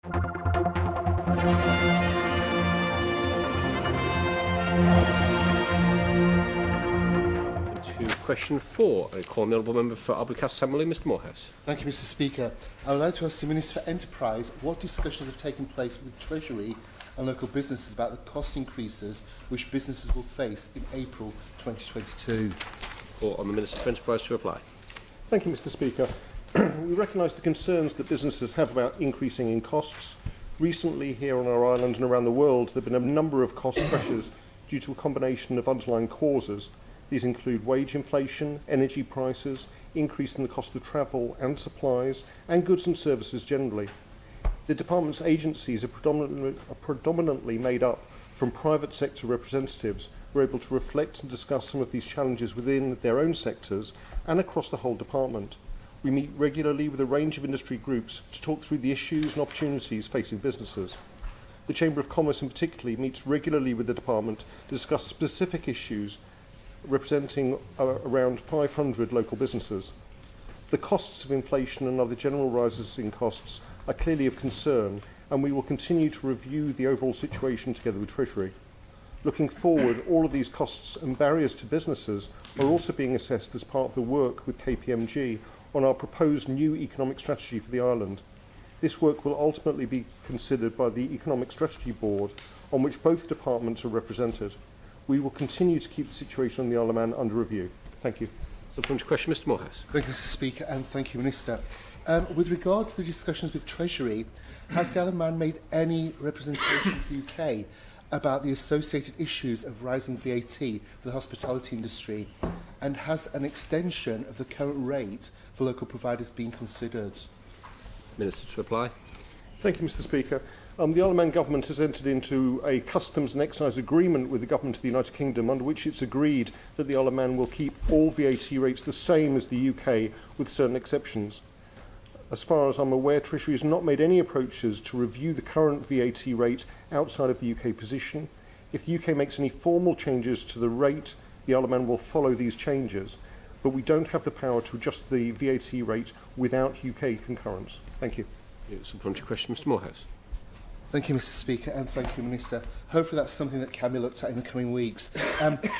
To question 4, I call the Honourable Member for Arbory Castletown, Mr Moorhouse. Thank you, Mr Speaker. I would like to ask the Minister for Enterprise what discussions have taken place with Treasury and local businesses about the cost increases which businesses will face in April 2022. Or on the Minister for Enterprise to reply. Thank you, Mr Speaker. We recognise the concerns that businesses have about increasing in costs. Recently, here on our island and around the world, there have been a number of cost pressures due to a combination of underlying causes. These include wage inflation, energy prices, increase in the cost of travel and supplies, and goods and services generally. The Department's agencies are predominantly made up from private sector representatives who are able to reflect and discuss some of these challenges within their own sectors and across the whole Department. We meet regularly with a range of industry groups to talk through the issues and opportunities facing businesses. The Chamber of Commerce in particular meets regularly with the Department to discuss specific issues representing around 500 local businesses. The costs of inflation and other general rises in costs are clearly of concern, and we will continue to review the overall situation together with Treasury. Looking forward, all of these costs and barriers to businesses are also being assessed as part of the work with KPMG on our proposed new economic strategy for the island. This work will ultimately be considered by the Economic Strategy Board, on which both departments are represented. We will continue to keep the situation on the Isle of Man under review. Thank you. Supplementary question, Mr Moorhouse. Thank you, Mr Speaker, and thank you, Minister. With regard to the discussions with Treasury, has the Isle of Man made any representation to the UK about the associated issues of rising VAT for the hospitality industry, and has an extension of the current rate for local providers been considered? Minister to reply. Thank you, Mr Speaker. The Isle of Man Government has entered into a customs and excise agreement with the Government of the United Kingdom, under which it's agreed that the Isle of Man will keep all VAT rates the same as the UK, with certain exceptions. As far as I'm aware, Treasury has not made any approaches to review the current VAT rate outside of the UK position. If the UK makes any formal changes to the rate, the Isle of Man will follow these changes, but we don't have the power to adjust the VAT rate without UK concurrence. Thank you. Supplementary question, Mr Moorhouse. Thank you, Mr Speaker, and thank you, Minister. Hopefully that's something that can be looked at in the coming weeks.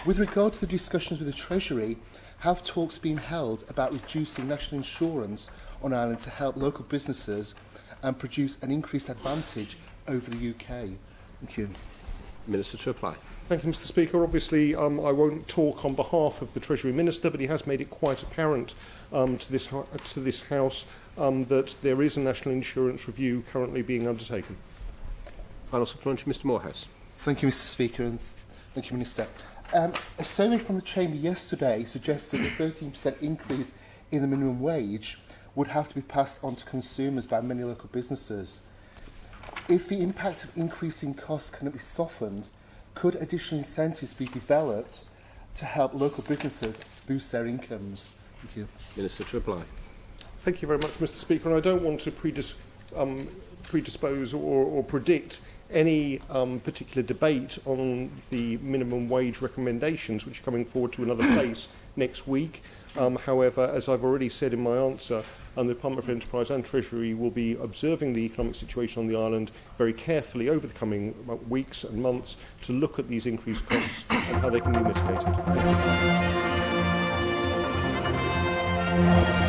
With regard to the discussions with the Treasury, have talks been held about reducing national insurance on Ireland to help local businesses and produce an increased advantage over the UK? Thank you. Minister to reply. Thank you, Mr Speaker. Obviously, I won't talk on behalf of the Treasury Minister, but he has made it quite apparent to this House that there is a national insurance review currently being undertaken. Final supplementary, Mr Moorhouse. Thank you, Mr Speaker, and thank you, Minister. A survey from the Chamber yesterday suggested a 13% increase in the minimum wage would have to be passed on to consumers by many local businesses. If the impact of increasing costs cannot be softened, could additional incentives be developed to help local businesses boost their incomes? Thank you. Minister to reply. Thank you very much, Mr Speaker. And I don't want to predispose or predict any particular debate on the minimum wage recommendations, which are coming forward to another place next week. However, as I've already said in my answer, the Department for Enterprise and Treasury will be observing the economic situation on the island very carefully over the coming weeks and months to look at these increased costs and how they can be mitigated. Thank you.